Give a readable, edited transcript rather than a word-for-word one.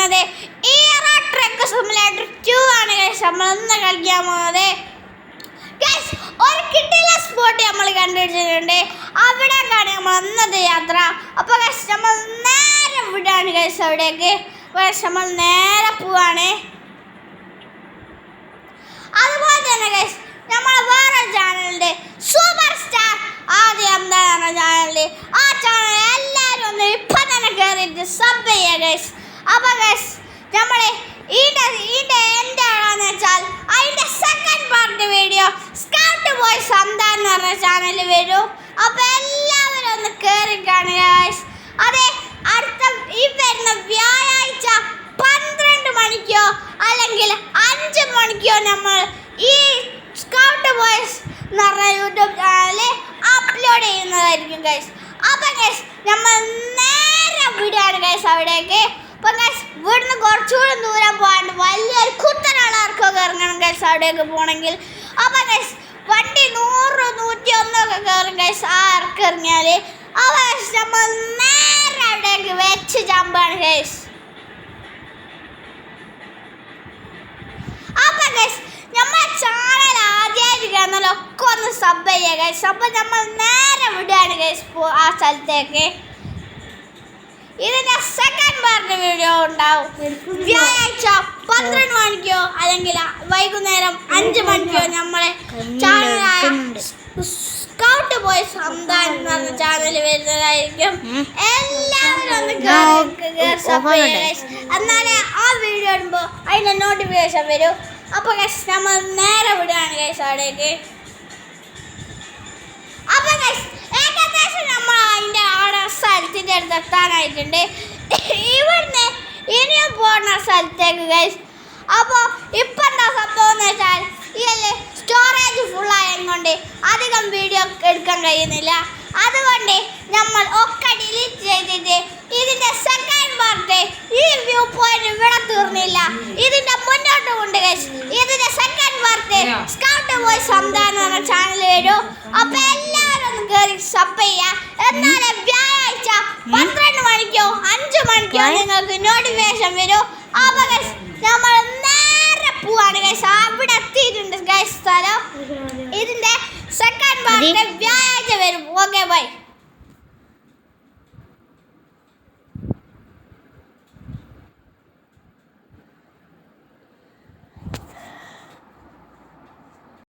പോകുന്നത് ഈറോ truck simulator 2 ആണ് guys. നമ്മൾ ഇന്ന് കളിക്കാൻ പോകുന്നത് ഗൈസ്. ഒരു കിട്ടില്ല സ്പോട്ട് നമ്മൾ കണ്ടുപിടിച്ചിട്ടുണ്ട്. അവിടേക്കാണ് നമ്മൾ ഇന്നത്തെ യാത്ര. അപ്പോൾ ഗൈസ് നമ്മൾ നേരെ വിടാണ് ഗൈസ് അവിടേക്ക്. ഗൈസ് നമ്മൾ നേരെ പോവാണ്. അതുപോലെ തന്നെ ഗൈസ് നമ്മൾ വേറെ ചാനലുണ്ട്, സൂപ്പർ സ്റ്റാർ ആദ്യം എന്താണ് ചാനൽ. ആ ചാനൽ എല്ലാവരും ഒന്ന് ഇപ്പം തന്നെ കയറിയിട്ട് സബ് ചെയ്യുക ഗൈസ്. അപ്പോൾ ഗൈസ് നമ്മൾ എന്താണെന്ന് വെച്ചാൽ അതിൻ്റെ second part video scout boys എന്താന്ന് പറഞ്ഞ ചാനൽ വരും. അപ്പോൾ എല്ലാവരും ഒന്ന് കയറി കാണുക ഗൈസ്. അതെ, അടുത്ത ഈ വരുന്ന വ്യാഴാഴ്ച 12 മണിക്കോ അല്ലെങ്കിൽ 5 മണിക്കോ നമ്മൾ ഈ സ്കൗട്ട് ബോയ്സ് എന്ന് പറഞ്ഞ യൂട്യൂബ് ചാനൽ അപ്ലോഡ് ചെയ്യുന്നതായിരിക്കും ഗൈസ്. അപ്പം ഗൈസ് നമ്മൾ നേരെ വിടുകയാണ് ഗൈസ് അവിടേക്ക്. അപ്പം ഗൈസ് ഇവിടുന്ന് കുറച്ചുകൂടി ദൂരം പോകാണ്ട് വലിയൊരു കുത്തനുള്ള ആർക്കൊക്കെ ഇറങ്ങണം ഗൈസ് അവിടേക്ക് പോകണമെങ്കിൽ. അപ്പം ഗൈസ് വണ്ടി 100, 101 കയറും ഗൈസ് ആ ഇറക്കി ഇറങ്ങിയാൽ. അപ്പം ഗൈസ് നമ്മൾ നേരെ അവിടേക്ക് വെച്ച് ജമ്പാണ് ഗൈസ്. അപ്പം ഗൈസ് നമ്മുടെ ചാനൽ ആദ്യമായിട്ട് കാണുന്നതിലൊക്കെ ഒന്ന് സബ് ചെയ്യുക ഗൈസ്. അപ്പം നമ്മൾ നേരെ വിടുകയാണ് ഗൈസ് ആ സ്ഥലത്തേക്ക്. ഇതിൻ്റെ സെക്കൻഡ് പാർട്ട് വീഡിയോ ഉണ്ടാവും വ്യാഴാഴ്ച 12 മണിക്കോ അല്ലെങ്കിൽ വൈകുന്നേരം 5 മണിക്കോ നമ്മളെ ചാനലായ സ്കൗട്ട് ബോയ്സ് ഹംദാൻ എന്ന് പറഞ്ഞ ചാനൽ വരുന്നതായിരിക്കും. എല്ലാവരും ഒന്ന് സബ് ചെയ്യുക ഗൈസ്. എന്നാലേ ആ വീഡിയോ ഇടുമ്പോൾ അതിൻ്റെ നോട്ടിഫിക്കേഷൻ വരും. അപ്പോൾ ഗൈസ് നമ്മൾ നേരെ വിടുകയാണ് ഗൈസ് അവിടേക്ക്. അപ്പോൾ ഗൈസ് ഏകദേശം നമ്മൾ അതിൻ്റെ അവിടെ സ്ഥലത്തിൻ്റെ അടുത്ത് എത്താനായിട്ടുണ്ട്. ഇവിടുന്ന് ഇനിയും പോകുന്ന സ്ഥലത്തേക്ക് ഗൈസ്. അപ്പോൾ ഇപ്പം എന്താ സംഭവം എന്ന് വെച്ചാൽ ഈ സ്റ്റോറേജ് ഫുള്ളായത് കൊണ്ട് അധികം വീഡിയോ എടുക്കാൻ കഴിയുന്നില്ല. അതുകൊണ്ട് നമ്മൾ ഒക്കെ ഡിലീറ്റ് ചെയ്തിട്ട് ഇതിൻ്റെ സെക്കൻഡ് പാർട്ട് ഈ വ്യൂ പോയിന്റ് ഇവിടെ തീർന്നില്ല, ഇതിൻ്റെ മുന്നോട്ട് കൊണ്ട് ഗൈസ്. ഇതിൻ്റെ second part scout boys Hamdan എന്ന് പറഞ്ഞ ചാനൽ വരും. അപ്പോൾ എല്ലാവരും ഒന്ന് കയറി സബ് ചെയ്യുക. എന്നാലേ വ്യാഴാഴ്ച 12 മണിക്കോ 5 മണിക്കോ നിങ്ങൾക്ക് നോട്ടിഫിക്കേഷൻ വരും. അപ്പോൾ ഗൈസ് നമ്മൾ നേരെ പോവാണ് ഗൈസ്. അവിടെ എത്തിയിട്ടുണ്ട് ഗൈസ് സ്ഥലം. ഇതിൻ്റെ സെക്കൻഡ് പാർട്ട് വ്യാഴാഴ്ച വരും. Okay bye.